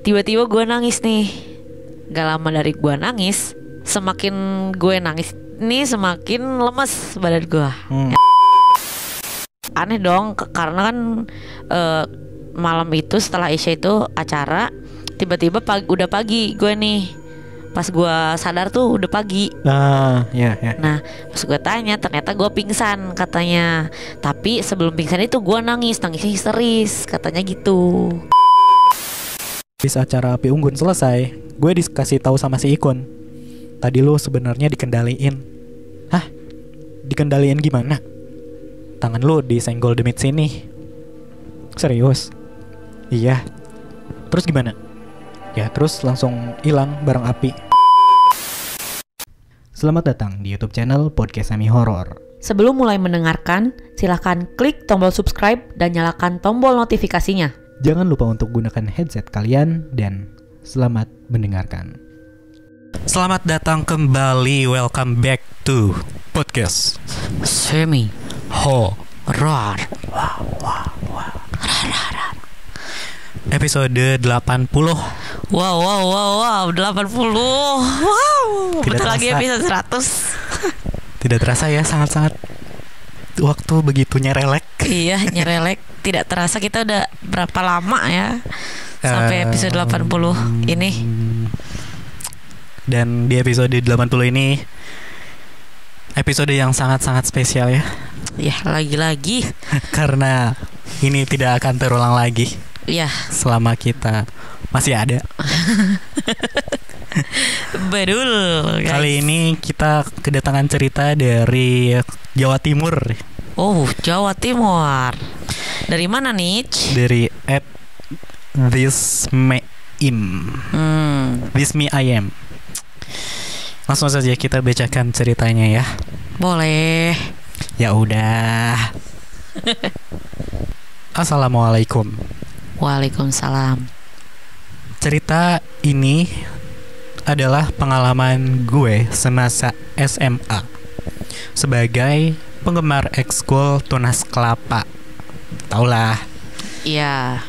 Tiba-tiba gue nangis nih. Gak lama dari gue nangis, semakin gue nangis nih semakin lemes badan gue. Aneh dong, karena kan malam itu setelah Isya itu acara, tiba-tiba udah pagi gue nih. Pas gue sadar tuh udah pagi. Ya. Nah pas gue tanya, ternyata gue pingsan katanya. Tapi sebelum pingsan itu gue nangisnya histeris katanya gitu. Habis acara Api Unggun selesai, gue dikasih tahu sama si Ikun, tadi lu sebenarnya dikendaliin. Hah? Dikendaliin gimana? Tangan lu disenggol demit sini. Serius? Iya. Terus gimana? Ya terus langsung hilang bareng api. Selamat datang di YouTube channel Podcast Semi Horor. Sebelum mulai mendengarkan, silahkan klik tombol subscribe dan nyalakan tombol notifikasinya. Jangan lupa untuk gunakan headset kalian dan selamat mendengarkan. Selamat datang kembali, welcome back to Podcast Semi Horor. Episode 80. Wow 80. Wow. Tidak Betul lagi terasa. episode 100. Tidak terasa ya, sangat-sangat waktu begitu nyerelek. Iya, nyerelek. Tidak terasa kita udah berapa lama ya sampai episode 80 ini. Dan di episode 80 ini episode yang sangat-sangat spesial ya. Ya, lagi-lagi. Karena ini tidak akan terulang lagi. Ya, Selama kita masih ada. betul guys. Kali ini kita kedatangan cerita dari Jawa Timur. Oh, Jawa Timur. Dari mana nih? Dari @thismeim. This me I am. Langsung saja kita bacakan ceritanya ya. Boleh. Ya udah. Assalamualaikum. Waalaikumsalam. Cerita ini adalah pengalaman gue semasa SMA sebagai penggemar ekskul Tunas Kelapa. Taulah, Iya.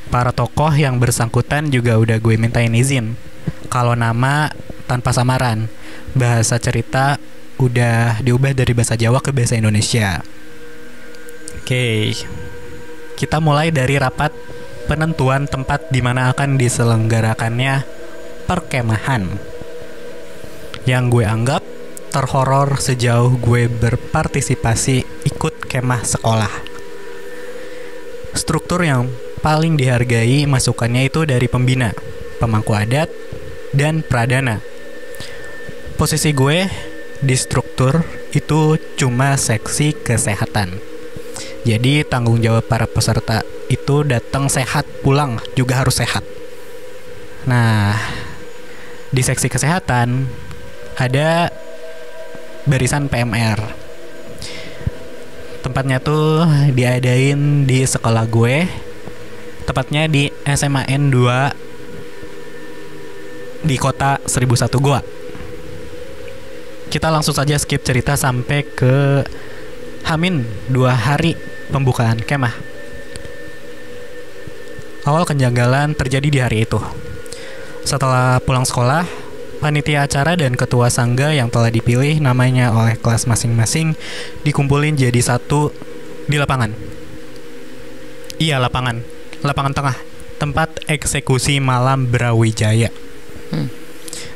para tokoh yang bersangkutan juga udah gue mintain izin. Kalau nama tanpa samaran, bahasa cerita udah diubah dari bahasa Jawa ke bahasa Indonesia. Oke, kita mulai dari rapat penentuan tempat di mana akan diselenggarakannya perkemahan yang gue anggap terhoror sejauh gue berpartisipasi ikut kemah sekolah. Struktur yang paling dihargai masukannya itu dari pembina, pemangku adat, dan pradana. Posisi gue di struktur itu cuma seksi kesehatan. Jadi tanggung jawab para peserta itu datang sehat, pulang juga harus sehat. Nah, di seksi kesehatan ada barisan PMR. Tempatnya tuh diadain di sekolah gue, tepatnya di SMAN 2 di kota 1001 Goa. Kita langsung saja skip cerita sampai ke Hamin 2 hari pembukaan kemah. Awal kejanggalan terjadi di hari itu. Setelah pulang sekolah, panitia acara dan ketua sangga yang telah dipilih namanya oleh kelas masing-masing dikumpulin jadi satu di lapangan. Iya, lapangan tengah, tempat eksekusi malam Brawijaya.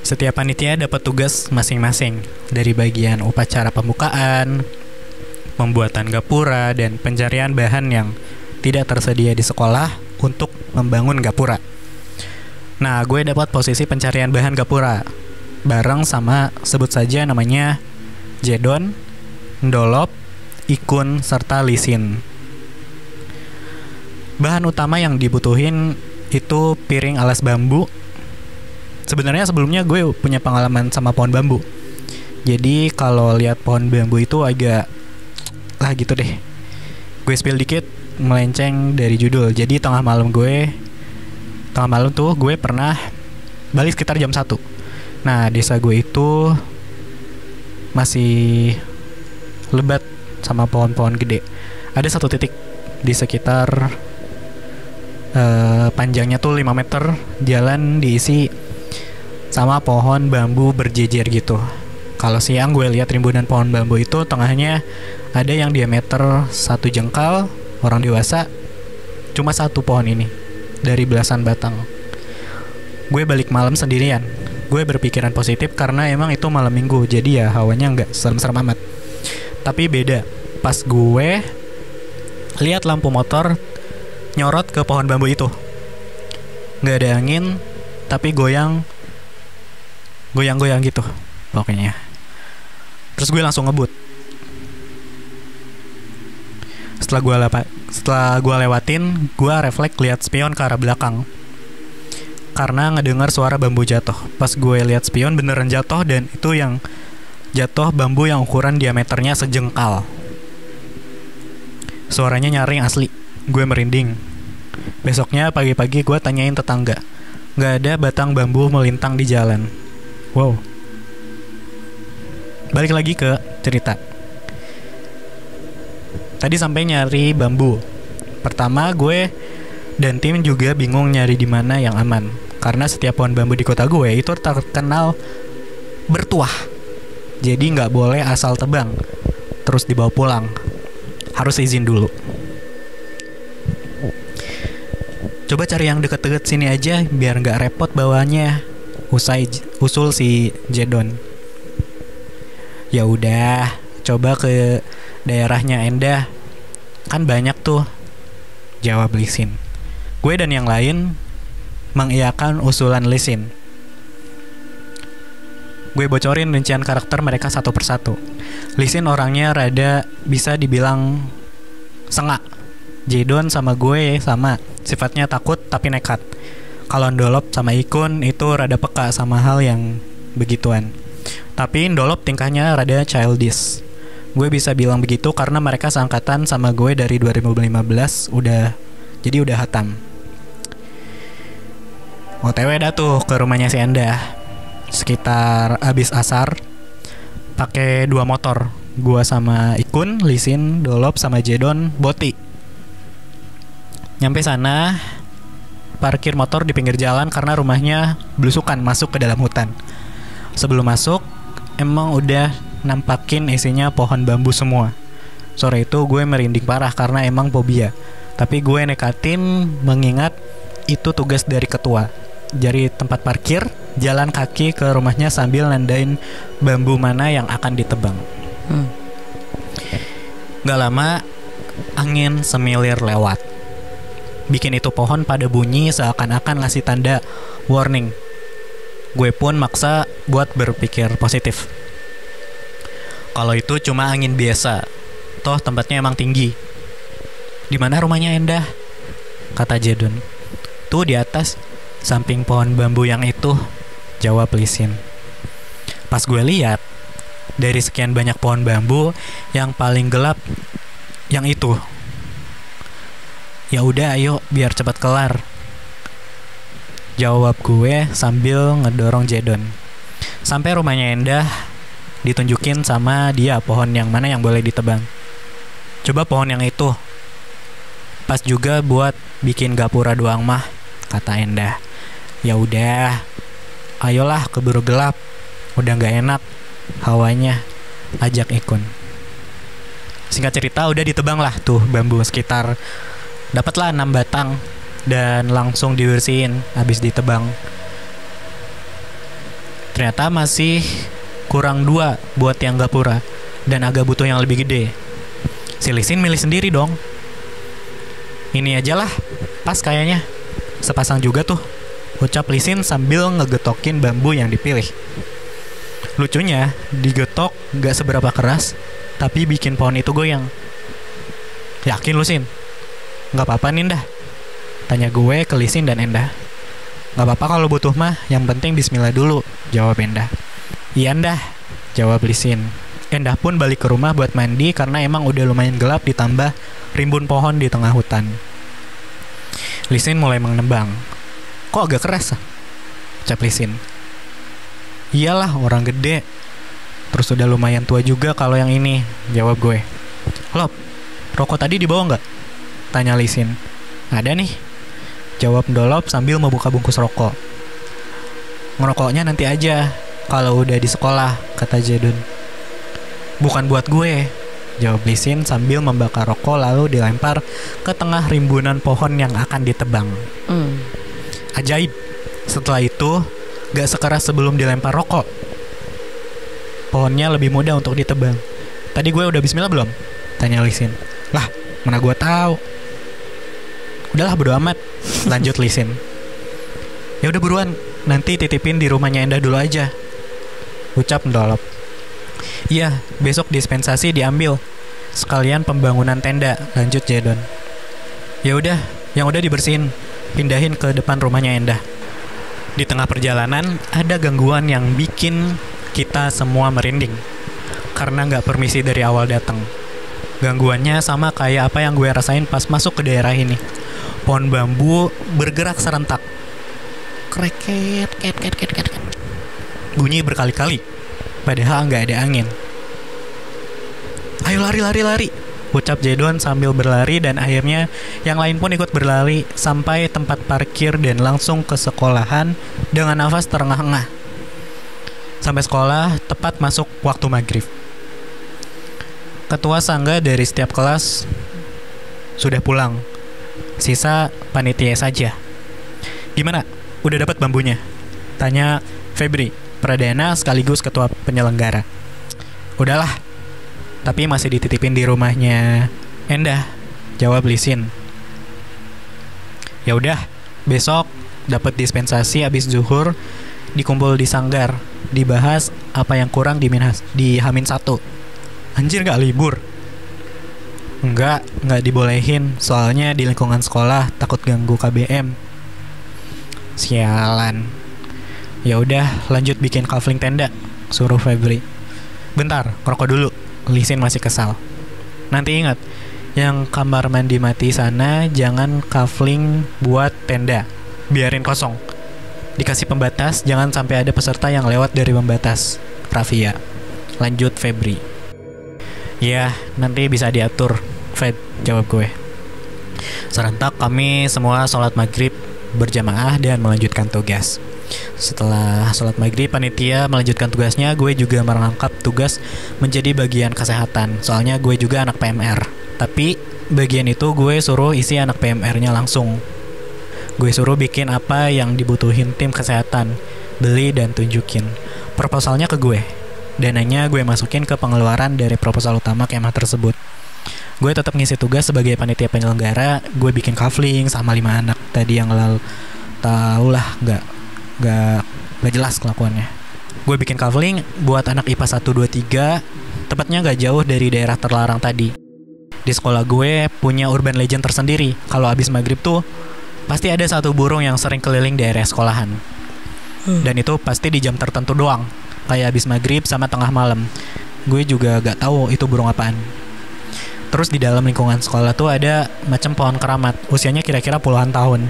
Setiap panitia dapat tugas masing-masing, dari bagian upacara pembukaan, pembuatan gapura, dan pencarian bahan yang tidak tersedia di sekolah untuk membangun gapura. Nah, gue dapat posisi pencarian bahan gapura bareng sama, sebut saja namanya, Jedon, Ndolop, Ikun, serta Lisin. Bahan utama yang dibutuhin itu piring alas bambu. Sebenarnya sebelumnya gue punya pengalaman sama pohon bambu. Jadi kalau lihat pohon bambu itu agak gitu deh. Gue spill dikit, melenceng dari judul. Jadi tengah malam tuh gue pernah balik sekitar jam 1. Nah, desa gue itu masih lebat sama pohon-pohon gede. Ada satu titik di sekitar Panjangnya tuh 5 meter. Jalan diisi sama pohon bambu berjejer gitu. Kalau siang gue lihat rimbunan pohon bambu itu, tengahnya ada yang diameter 1 jengkal. Orang dewasa cuma 1 pohon ini dari belasan batang. Gue balik malam sendirian. Gue berpikiran positif karena emang itu malam minggu, jadi ya hawanya nggak serem-serem amat. Tapi beda pas gue lihat lampu motor nyorot ke pohon bambu itu. Nggak ada angin, tapi goyang gitu pokoknya. Terus gue langsung ngebut. Setelah gue lewatin, gue refleks lihat spion ke arah belakang karena ngedengar suara bambu jatuh. Pas gue lihat spion beneran jatuh, dan itu yang jatuh bambu yang ukuran diameternya sejengkal. Suaranya nyaring asli. Gue merinding. Besoknya pagi-pagi gue tanyain tetangga, nggak ada batang bambu melintang di jalan. Wow. Balik lagi ke cerita. Tadi sampai nyari bambu. Pertama gue dan tim juga bingung nyari di mana yang aman, karena setiap pohon bambu di kota gue itu terkenal bertuah. Jadi nggak boleh asal tebang terus dibawa pulang, harus izin dulu. Coba cari yang deket-deket sini aja biar nggak repot bawanya, usul si Jedon. Ya udah, coba ke daerahnya Endah, kan banyak tuh, jawab Lisin. Gue dan yang lain mengiyakan usulan Lisin. Gue bocorin rincian karakter mereka satu persatu. Lisin orangnya rada bisa dibilang sengak. Jedon sama gue sama, sifatnya takut tapi nekat. Kalau Ndolop sama Ikun itu rada peka sama hal yang begituan. Tapi Ndolop tingkahnya rada childish. Gue bisa bilang begitu karena mereka seangkatan sama gue dari 2015, jadi udah hatam. OTW dah tuh ke rumahnya si Endah. Sekitar abis asar, pakai 2 motor. Gua sama Ikun, Lisin, Ndolop sama Jedon, Boti. Nyampe sana, parkir motor di pinggir jalan karena rumahnya belusukan masuk ke dalam hutan. Sebelum masuk, emang udah nampakin isinya pohon bambu semua. Sore itu gue merinding parah karena emang fobia. Tapi gue nekatin mengingat itu tugas dari ketua. Dari tempat parkir, jalan kaki ke rumahnya sambil nandain bambu mana yang akan ditebang. Gak lama, angin semilir lewat. Bikin itu pohon pada bunyi seakan-akan ngasih tanda warning. Gue pun maksa buat berpikir positif. Kalau itu cuma angin biasa, toh tempatnya emang tinggi. Di mana rumahnya Endah? Kata Jedon. Tuh di atas, samping pohon bambu yang itu, jawab Lisin. Pas gue lihat, dari sekian banyak pohon bambu, yang paling gelap yang itu. Ya udah ayo biar cepat kelar, jawab gue sambil ngedorong Jedon. Sampai rumahnya Endah, ditunjukin sama dia pohon yang mana yang boleh ditebang. Coba pohon yang itu, pas juga buat bikin gapura doang mah, kata Endah. Ya udah, ayolah keburu gelap, udah nggak enak hawanya, ajak Ikun. Singkat cerita udah ditebang lah tuh bambu, sekitar dapatlah 6 batang dan langsung dibersihin habis ditebang. Ternyata masih kurang 2 buat yang gapura dan agak butuh yang lebih gede. Si Lisin milih sendiri dong. Ini aja lah, pas kayaknya. Sepasang juga tuh, ucap Lisin sambil ngegetokin bambu yang dipilih. Lucunya, digetok gak seberapa keras, tapi bikin pohon itu goyang. Yakin lu, Sin? Gak apa-apa nih Endah, tanya gue ke Lisin dan Endah. Gak apa-apa kalau butuh mah, yang penting bismillah dulu, jawab Endah. Iya Endah, jawab Lisin. Endah pun balik ke rumah buat mandi karena emang udah lumayan gelap ditambah rimbun pohon di tengah hutan. Lisin mulai menebang. Kok agak keras? Ucap Lisin. Iyalah orang gede, terus udah lumayan tua juga kalau yang ini, jawab gue. Lop, rokok tadi dibawa nggak? Tanya Lisin. Ada nih. Jawab Ndolop sambil membuka bungkus rokok. Ngerokoknya nanti aja kalau udah di sekolah, kata Jadon. Bukan buat gue, jawab Lisin sambil membakar rokok lalu dilempar ke tengah rimbunan pohon yang akan ditebang. Ajaib, setelah itu gak sekeras sebelum dilempar rokok. Pohonnya lebih mudah untuk ditebang. Tadi gue udah bismillah belum? Tanya Lisin. Lah, mana gue tahu. Udahlah bodo amat, lanjut Lisin. Ya udah buruan, nanti titipin di rumahnya Endah dulu aja, ucap Ndolop. Iya, besok dispensasi diambil. Sekalian pembangunan tenda, lanjut Jadon. Ya udah, yang udah dibersihin, pindahin ke depan rumahnya Endah. Di tengah perjalanan ada gangguan yang bikin kita semua merinding karena nggak permisi dari awal datang. Gangguannya sama kayak apa yang gue rasain pas masuk ke daerah ini. Pohon bambu bergerak serentak. Kreket, ket. Bunyi berkali-kali, padahal nggak ada angin. Ayo lari, ucap Jadon sambil berlari dan akhirnya yang lain pun ikut berlari sampai tempat parkir dan langsung ke sekolahan dengan nafas terengah-engah. Sampai sekolah tepat masuk waktu maghrib. Ketua sangga dari setiap kelas sudah pulang. Sisa panitia saja. Gimana? Udah dapat bambunya? Tanya Febri, perdana sekaligus ketua penyelenggara. Udahlah, tapi masih dititipin di rumahnya Endah, jawab Lisin. Ya udah, besok dapat dispensasi abis zuhur, dikumpul di sanggar, dibahas apa yang kurang di Hamin 1. Anjir, gak libur? Enggak dibolehin, soalnya di lingkungan sekolah takut ganggu KBM. Sialan. Ya udah, lanjut bikin kafling tenda, suruh Febri. Bentar, ngerokok dulu. Lisin masih kesal. Nanti ingat, yang kamar mandi mati sana jangan kafling buat tenda, biarin kosong. Dikasih pembatas, jangan sampai ada peserta yang lewat dari pembatas. Rafia, lanjut Febri. Ya, nanti bisa diatur, Fed, jawab gue. Serentak kami semua sholat maghrib berjamaah dan melanjutkan tugas. Setelah sholat maghrib, panitia melanjutkan tugasnya. Gue juga merangkap tugas menjadi bagian kesehatan, soalnya gue juga anak PMR. Tapi bagian itu gue suruh isi anak PMR-nya langsung. Gue suruh bikin apa yang dibutuhin tim kesehatan, beli dan tunjukin. Proposalnya ke gue, dananya gue masukin ke pengeluaran dari proposal utama kemah tersebut. Gue tetap ngisi tugas sebagai panitia penyelenggara. Gue bikin kafling sama 5 anak tadi yang lalu. Tau lah, gak jelas kelakuannya. Gue bikin kafling buat anak IPA 1, 2, 3, tepatnya gak jauh dari daerah terlarang tadi. Di sekolah gue punya urban legend tersendiri. Kalau abis maghrib tuh pasti ada satu burung yang sering keliling di area sekolahan. Dan itu pasti di jam tertentu doang, kayak abis maghrib sama tengah malam. Gue juga gak tahu itu burung apaan. Terus di dalam lingkungan sekolah tuh ada macam pohon keramat, usianya kira-kira puluhan tahun.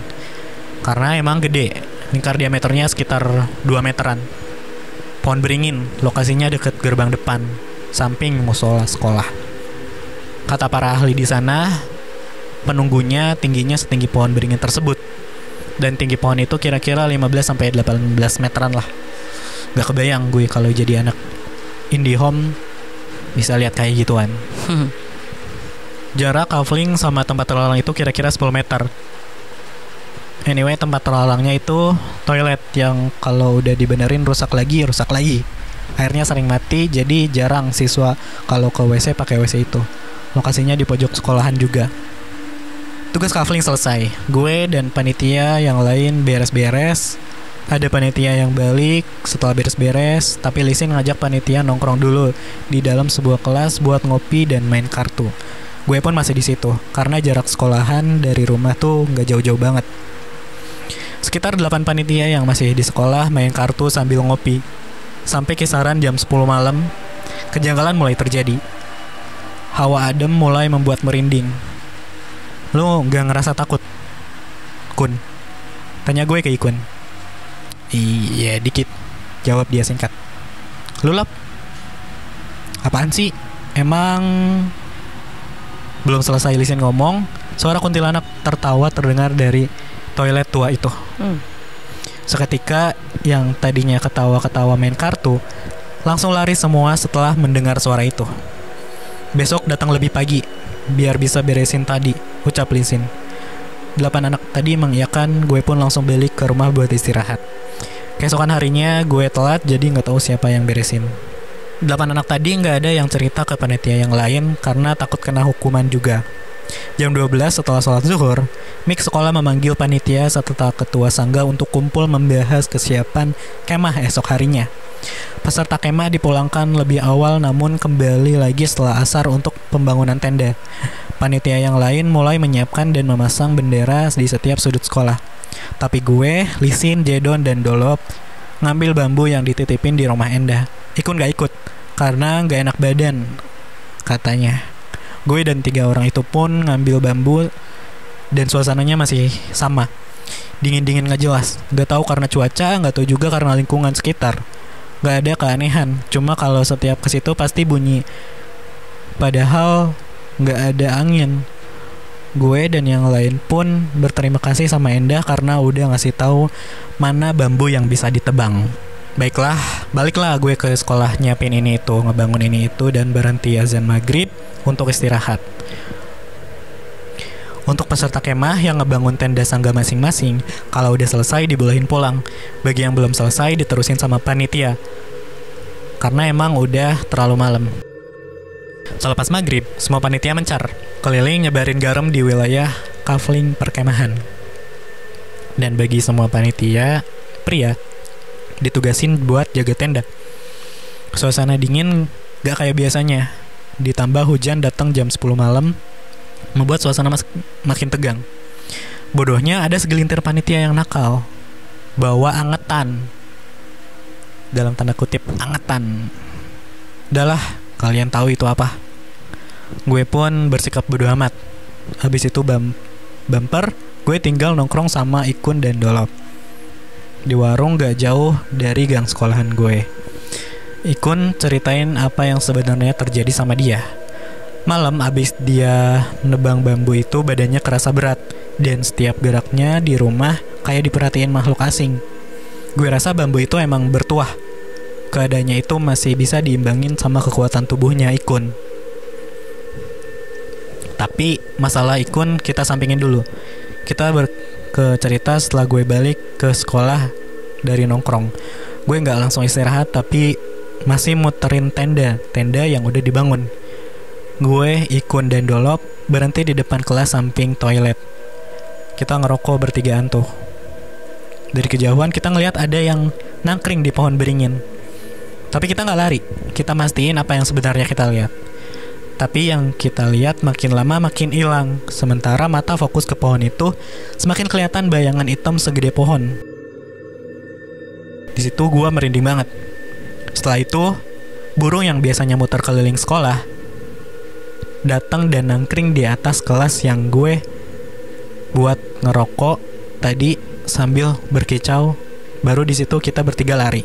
Karena emang gede, lingkar diameternya sekitar 2 meteran. Pohon beringin, lokasinya deket gerbang depan, samping musola sekolah. Kata para ahli di sana, penunggunya tingginya setinggi pohon beringin tersebut. Dan tinggi pohon itu kira-kira 15-18 meteran lah. Gak kebayang gue kalau jadi anak IndiHome bisa lihat kayak gituan. Jarak kafling sama tempat terlarang itu kira-kira 10 meter. Anyway, tempat terlarangnya itu toilet yang kalau udah dibenerin rusak lagi. Airnya sering mati, jadi jarang siswa kalau ke WC pakai WC itu. Lokasinya di pojok sekolahan juga. Tugas kafling selesai. Gue dan panitia yang lain beres-beres. Ada panitia yang balik setelah beres-beres, tapi Lisin ngajak panitia nongkrong dulu di dalam sebuah kelas buat ngopi dan main kartu. Gue pun masih di situ, karena jarak sekolahan dari rumah tuh nggak jauh-jauh banget. Sekitar 8 panitia yang masih di sekolah main kartu sambil ngopi. Sampai kisaran jam 10 malam, kejanggalan mulai terjadi. Hawa adem mulai membuat merinding. Lu nggak ngerasa takut, Kun? Tanya gue ke Ikun. Iya, dikit, jawab dia singkat. Lu Lap? Apaan sih? Emang... Belum selesai Lisin ngomong, suara kuntilanak tertawa terdengar dari toilet tua itu. Seketika yang tadinya ketawa-ketawa main kartu langsung lari semua setelah mendengar suara itu. Besok datang lebih pagi biar bisa beresin tadi, ucap Lisin. 8 anak tadi mengiyakan, gue pun langsung balik ke rumah buat istirahat. Keesokan harinya gue telat jadi gak tahu siapa yang beresin. 8 anak tadi gak ada yang cerita ke panitia yang lain karena takut kena hukuman juga. Jam 12 setelah sholat zuhur, Mik sekolah memanggil panitia serta ketua sangga untuk kumpul membahas kesiapan kemah esok harinya. Peserta kemah dipulangkan lebih awal namun kembali lagi setelah asar untuk pembangunan tenda. Panitia yang lain mulai menyiapkan dan memasang bendera di setiap sudut sekolah. Tapi gue, Lisin, Jedon, dan Dolop ngambil bambu yang dititipin di rumah Endah. Ikun gak ikut karena gak enak badan, katanya. Gue dan 3 orang itu pun ngambil bambu dan suasananya masih sama. Dingin-dingin gak jelas. Gak tahu karena cuaca, gak tahu juga karena lingkungan sekitar. Gak ada keanehan, cuma kalau setiap ke situ pasti bunyi. Padahal gak ada angin. Gue dan yang lain pun berterima kasih sama Endah karena udah ngasih tahu mana bambu yang bisa ditebang. Baiklah, baliklah gue ke sekolah nyiapin ini itu, ngebangun ini itu, dan berhenti azan maghrib untuk istirahat. Untuk peserta kemah yang ngebangun tenda sangga masing-masing, kalau udah selesai dibolehin pulang. Bagi yang belum selesai diterusin sama panitia, karena emang udah terlalu malam. Selepas maghrib, semua panitia mencar, keliling nyebarin garam di wilayah kafling perkemahan. Dan bagi semua panitia pria, ditugasin buat jaga tenda. Suasana dingin gak kayak biasanya. Ditambah hujan datang jam 10 malam, membuat suasana makin tegang. Bodohnya ada segelintir panitia yang nakal, bawa angetan. Dalam tanda kutip angetan. Udahlah, kalian tahu itu apa. Gue pun bersikap bodoh amat. Habis itu bumper, gue tinggal nongkrong sama Ikun dan Dolop di warung gak jauh dari gang sekolahan gue. Ikun ceritain apa yang sebenarnya terjadi sama dia. Malam abis dia nebang bambu itu badannya kerasa berat, dan setiap geraknya di rumah kayak diperhatiin makhluk asing. Gue rasa bambu itu emang bertuah. Keadaannya itu masih bisa diimbangin sama kekuatan tubuhnya Ikun. Tapi masalah Ikun kita sampingin dulu. Kita ke cerita setelah gue balik ke sekolah dari nongkrong. Gue gak langsung istirahat tapi masih muterin tenda yang udah dibangun. Gue, Ikun, dan Dolop berhenti di depan kelas samping toilet. Kita ngerokok bertigaan tuh. Dari kejauhan kita ngeliat ada yang nangkring di pohon beringin. Tapi kita gak lari. Kita mastiin apa yang sebenarnya kita lihat. Tapi yang kita lihat makin lama makin hilang. Sementara mata fokus ke pohon itu, semakin kelihatan bayangan hitam segede pohon. Di situ gue merinding banget. Setelah itu, burung yang biasanya muter keliling sekolah datang dan nangkring di atas kelas yang gue buat ngerokok tadi sambil berkicau. Baru di situ kita bertiga lari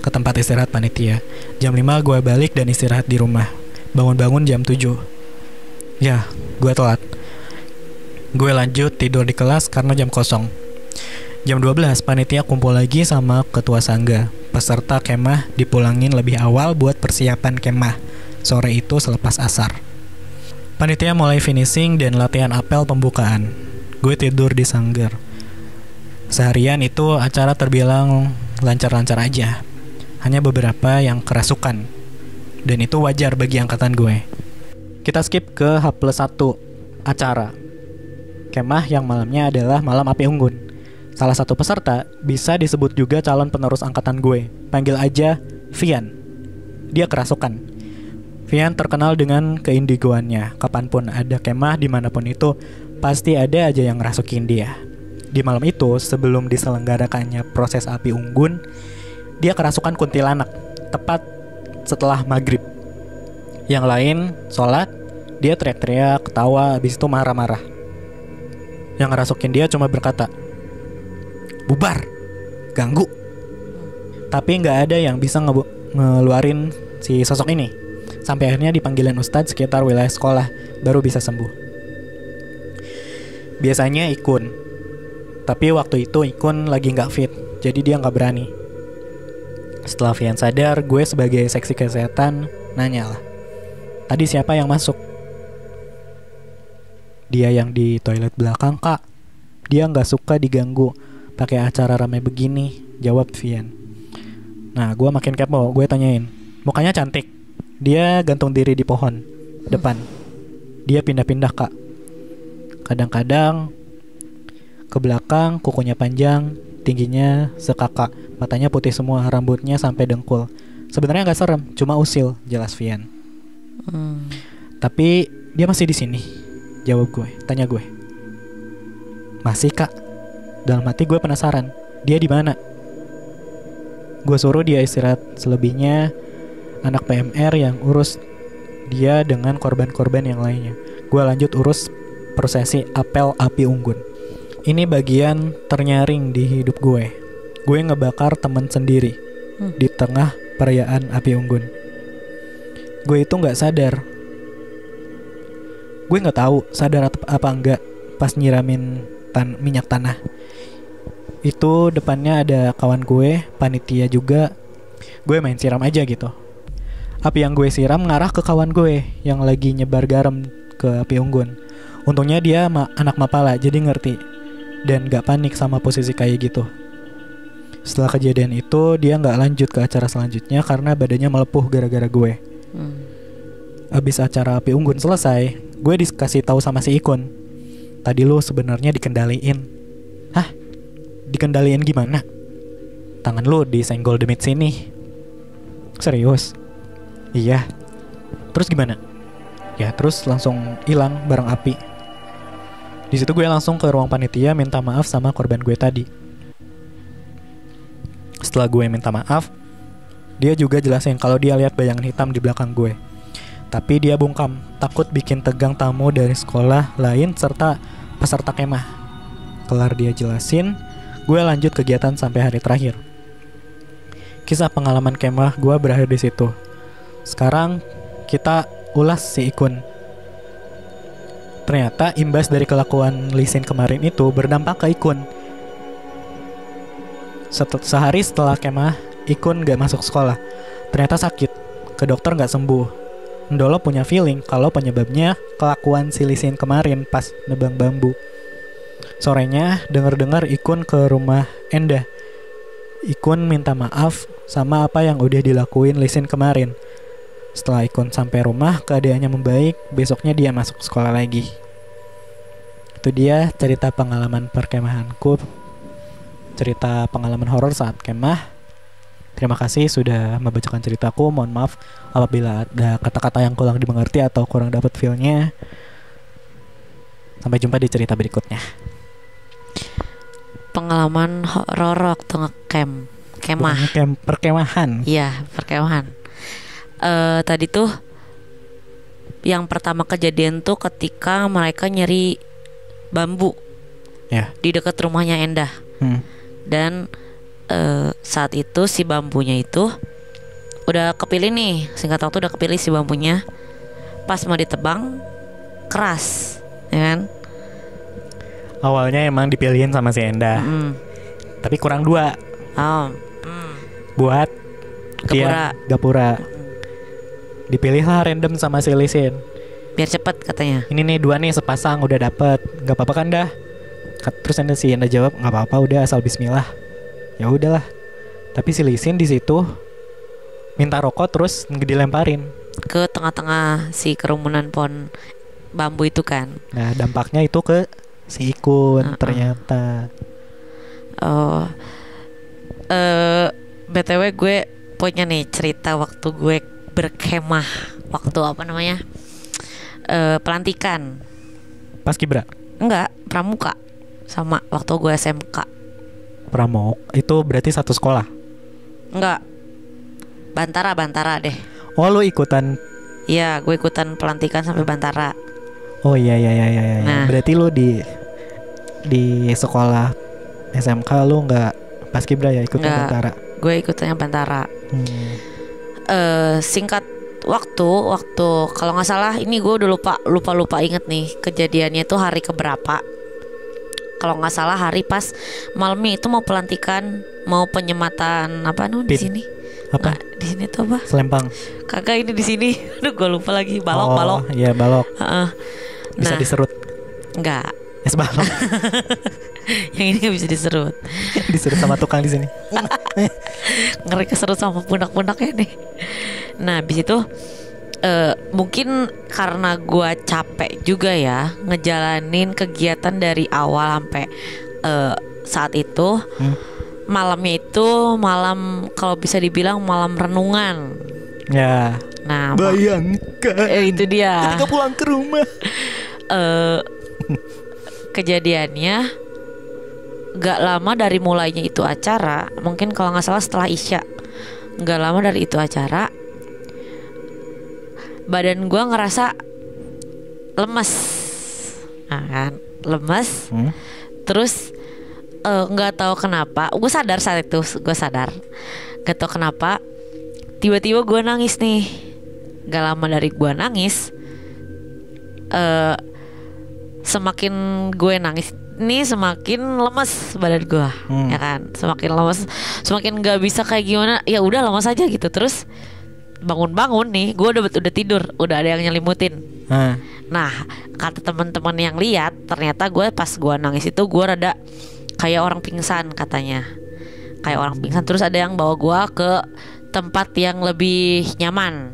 ke tempat istirahat panitia. Jam 5 gue balik dan istirahat di rumah. Bangun-bangun jam 7. Ya, gue telat. Gue lanjut tidur di kelas karena jam kosong. Jam 12 panitia kumpul lagi sama ketua sangga. Peserta kemah dipulangin lebih awal buat persiapan kemah sore itu selepas asar. Panitia mulai finishing dan latihan apel pembukaan. Gue tidur di sanggar. Seharian itu acara terbilang lancar-lancar aja. Hanya beberapa yang kerasukan. Dan itu wajar bagi angkatan gue. Kita skip ke H+1 acara. Kemah yang malamnya adalah malam api unggun. Salah satu peserta bisa disebut juga calon penerus angkatan gue. Panggil aja Vian. Dia kerasukan. Vian terkenal dengan keindigoannya. Kapanpun ada kemah dimanapun itu, pasti ada aja yang ngerasukin dia. Di malam itu, sebelum diselenggarakannya proses api unggun, dia kerasukan kuntilanak. Tepat setelah maghrib. Yang lain sholat, dia teriak-teriak, ketawa, habis itu marah-marah. Yang ngerasukin dia cuma berkata, "Bubar, ganggu." Tapi gak ada yang bisa ngeluarin si sosok ini. Sampai akhirnya dipanggilin ustadz sekitar wilayah sekolah, baru bisa sembuh. Biasanya Ikun. Tapi waktu itu Ikun lagi nggak fit, jadi dia nggak berani. Setelah Vian sadar, gue sebagai seksi kesehatan nanya lah, tadi siapa yang masuk? Dia yang di toilet belakang, Kak. Dia nggak suka diganggu pakai acara ramai begini, jawab Vian. Nah, gue makin kepo, gue tanyain, mukanya cantik. Dia gantung diri di pohon depan. Dia pindah-pindah, Kak. Kadang-kadang ke belakang, kukunya panjang, tingginya sekakak, matanya putih semua, rambutnya sampai dengkul. Sebenarnya nggak serem, cuma usil, jelas Vian. Tapi dia masih di sini, jawab gue. Tanya gue, masih, Kak? Dalam hati gue penasaran, dia di mana? Gue suruh dia istirahat, selebihnya anak PMR yang urus dia dengan korban-korban yang lainnya. Gue lanjut urus prosesi apel api unggun. Ini bagian ternyaring di hidup gue. Gue ngebakar teman sendiri di tengah perayaan api unggun. Gue itu nggak sadar. Gue nggak tahu sadar apa enggak pas nyiramin minyak tanah. Itu depannya ada kawan gue, panitia juga. Gue main siram aja gitu. Api yang gue siram ngarah ke kawan gue yang lagi nyebar garam ke api unggun. Untungnya dia anak mapala, jadi ngerti dan gak panik sama posisi kayak gitu. Setelah kejadian itu, dia gak lanjut ke acara selanjutnya karena badannya melepuh gara-gara gue. Abis acara api unggun selesai, gue dikasih tahu sama si Ikun, tadi lu sebenarnya dikendaliin. Hah? Dikendaliin gimana? Tangan lu disenggol demit sini. Serius? Iya. Terus gimana? Ya terus langsung hilang barang api. Di situ gue langsung ke ruang panitia minta maaf sama korban gue tadi. Setelah gue minta maaf, dia juga jelasin kalau dia lihat bayangan hitam di belakang gue. Tapi dia bungkam, takut bikin tegang tamu dari sekolah lain serta peserta kemah. Kelar dia jelasin, gue lanjut kegiatan sampai hari terakhir. Kisah pengalaman kemah gue berakhir di situ. Sekarang kita ulas si Ikun. Ternyata imbas dari kelakuan Lisin kemarin itu berdampak ke Ikun. Sehari setelah kemah, Ikun gak masuk sekolah. Ternyata sakit, ke dokter gak sembuh. Ndolo punya feeling kalau penyebabnya kelakuan si Lisin kemarin pas nebang bambu. Sorenya dengar-dengar Ikun ke rumah Endah. Ikun minta maaf sama apa yang udah dilakuin Lisin kemarin. Setelah Ikun sampai rumah, keadaannya membaik. Besoknya dia masuk sekolah lagi. Itu dia cerita pengalaman perkemahanku. Cerita pengalaman horor saat kemah. Terima kasih sudah membacakan ceritaku. Mohon maaf apabila ada kata-kata yang kurang dimengerti atau kurang dapat feel-nya. Sampai jumpa di cerita berikutnya. Pengalaman horor waktu ngecamp. Kemah. Perkemahan. Iya, perkemahan. Tadi tuh yang pertama kejadian tuh ketika mereka nyeri bambu di dekat rumahnya Endah. Dan saat itu si bambunya itu udah kepilih nih, singkat waktu udah kepilih si bambunya. Pas mau ditebang keras, ya kan? Awalnya emang dipilihin sama si Endah, tapi kurang 2 buat dia gapura. Dipilihlah random sama si Lisin. Biar cepet katanya. Ini nih 2 nih sepasang udah dapet. Gak apa-apa kan dah? Terus si Endah jawab gak apa-apa udah asal bismillah. Ya udahlah. Tapi si Lisin di situ minta rokok terus dilemparin ke tengah-tengah si kerumunan pohon bambu itu kan. Nah dampaknya itu ke si Ikun ternyata. BTW gue punya nih cerita waktu gue berkemah, waktu apa namanya, pelantikan. Paskibra? Enggak, pramuka. Sama waktu gue SMK. Pramuk itu berarti satu sekolah? Enggak, Bantara deh. Oh lu ikutan? Iya, gue ikutan pelantikan sampai Bantara. Oh iya. Nah. Berarti lu di sekolah SMK lu nggak Paskibra ya, ikutan Bantara? Gue ikutannya Bantara. Singkat waktu kalau nggak salah ini gue udah lupa inget nih kejadiannya itu hari keberapa. kalau nggak salah hari pas malamnya itu mau pelantikan, mau penyematan apa di sini. Apa? Nah, di sini tuh apa? Selempang. Kagak, ini di sini. Aduh, gue lupa lagi. Balok. Iya, balok. Bisa diserut. Enggak. Es balok. Yang ini nggak bisa diserut. Diserut sama tukang di sini. Ngeri keserut sama pundak-pundaknya nih. Nah, habis itu mungkin karena gue capek juga ya ngejalanin kegiatan dari awal sampai saat itu. Malamnya itu malam, kalau bisa dibilang malam renungan. Ya. Nah, bayangkan itu dia. ketika pulang ke rumah. Kejadiannya gak lama dari mulainya itu acara, mungkin kalau nggak salah setelah Isya. Gak lama dari itu acara, badan gue ngerasa lemes. Nah, kan lemes. Terus nggak tahu kenapa, gue sadar saat itu, nggak tahu kenapa tiba-tiba gue nangis nih. Gak lama dari gue nangis, semakin gue nangis nih semakin lemes badan gue, ya kan, semakin lemes, semakin nggak bisa kayak gimana, ya udah lemes aja gitu. Terus bangun-bangun nih, gue udah tidur, udah ada yang nyelimutin. Nah, kata teman-teman yang lihat, ternyata gue pas gue nangis itu gue rada kayak orang pingsan katanya, kayak orang pingsan. Terus ada yang bawa gue ke tempat yang lebih nyaman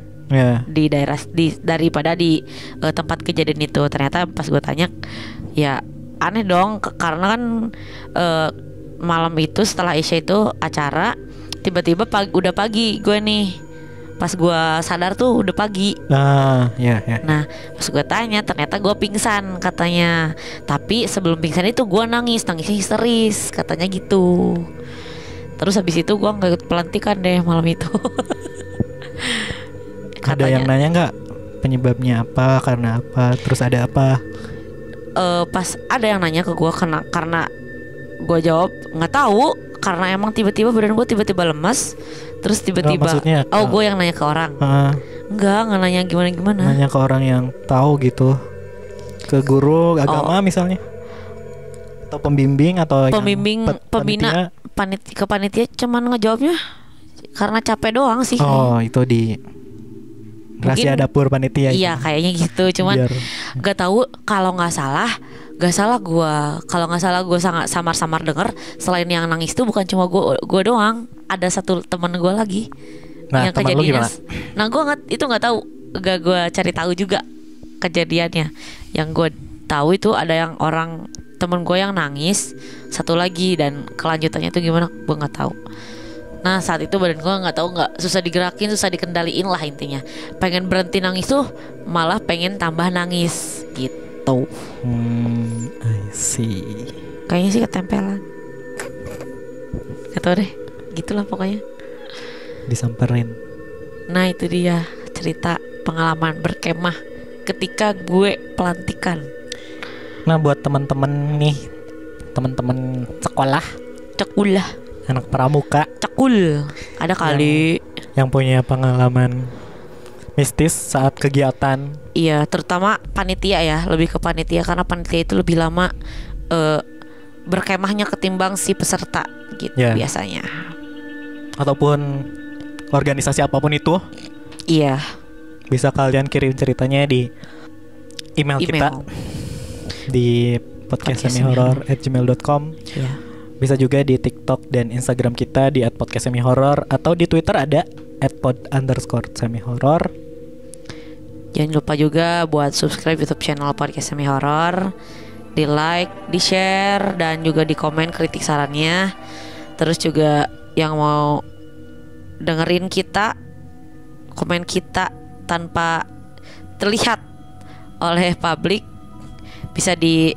di daerah daripada di tempat kejadian itu. Ternyata pas gue tanya, ya aneh dong, karena kan malam itu setelah Isya itu acara, tiba-tiba udah pagi gue nih. Pas gue sadar tuh udah pagi. Nah, pas gue tanya, ternyata gue pingsan katanya. Tapi sebelum pingsan itu gue nangisnya histeris katanya gitu. Terus habis itu gue nggak ikut pelantikan deh malam itu. Ada yang nanya nggak penyebabnya apa, karena apa, terus ada apa? Pas ada yang nanya ke gue karena gue jawab nggak tahu, karena emang tiba-tiba badan gue tiba-tiba lemas. Terus tiba-tiba gue yang nanya ke orang. Enggak nanya gimana. Nanya ke orang yang tahu gitu, ke guru agama misalnya, atau pembimbing, atau pembina panitia cuman ngejawabnya karena capek doang sih. Itu di rahasia dapur panitia. Iya, kayaknya gitu. Cuman nggak tahu, kalau nggak salah gue sangat samar-samar denger, selain yang nangis tuh bukan cuma gue doang, ada satu teman gue lagi. Nah, yang kejadiannya. Nah, gue nggak tahu, gak gue cari tahu juga kejadiannya. Yang gue tahu itu ada yang orang temen gue yang nangis, satu lagi, dan kelanjutannya itu gimana gue nggak tahu. Nah, saat itu badan gue nggak tahu, nggak, susah digerakin, susah dikendaliin lah intinya. Pengen berhenti nangis tuh malah pengen tambah nangis gitu. I see. Kayaknya sih ketempelan. Gak tau deh, gitulah pokoknya. Disamperin. Nah, itu dia cerita pengalaman berkemah ketika gue pelantikan. Nah, buat teman-teman nih, teman-teman sekolah, cekulah, anak pramuka, cekul, ada kali yang punya pengalaman mistis saat kegiatan. Iya, terutama panitia ya, lebih ke panitia, karena panitia itu lebih lama berkemahnya ketimbang si peserta gitu biasanya. Ataupun organisasi apapun itu. Iya. Bisa kalian kirim ceritanya di email kita di podcastsemihorror@gmail.com. Iya. Bisa juga di TikTok dan Instagram kita di @podcastsemihorror, atau di Twitter ada @pod_semihorror. Jangan lupa juga buat subscribe YouTube channel Podcast Semi Horror, di like, di share, dan juga di komen kritik sarannya. Terus juga yang mau dengerin kita, komen kita tanpa terlihat oleh publik, bisa di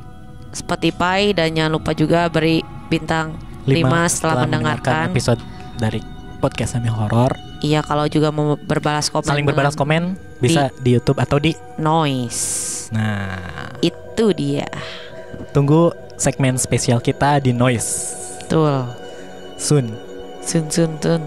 Spotify, dan jangan lupa juga beri bintang 5 setelah mendengarkan episode dari Podcast Semi Horror. Iya, kalau juga mau berbalas komen, saling berbalas komen, bisa di YouTube atau di Noise. Nah, itu dia. Tunggu segmen spesial kita di Noise. Betul. Soon. Soon.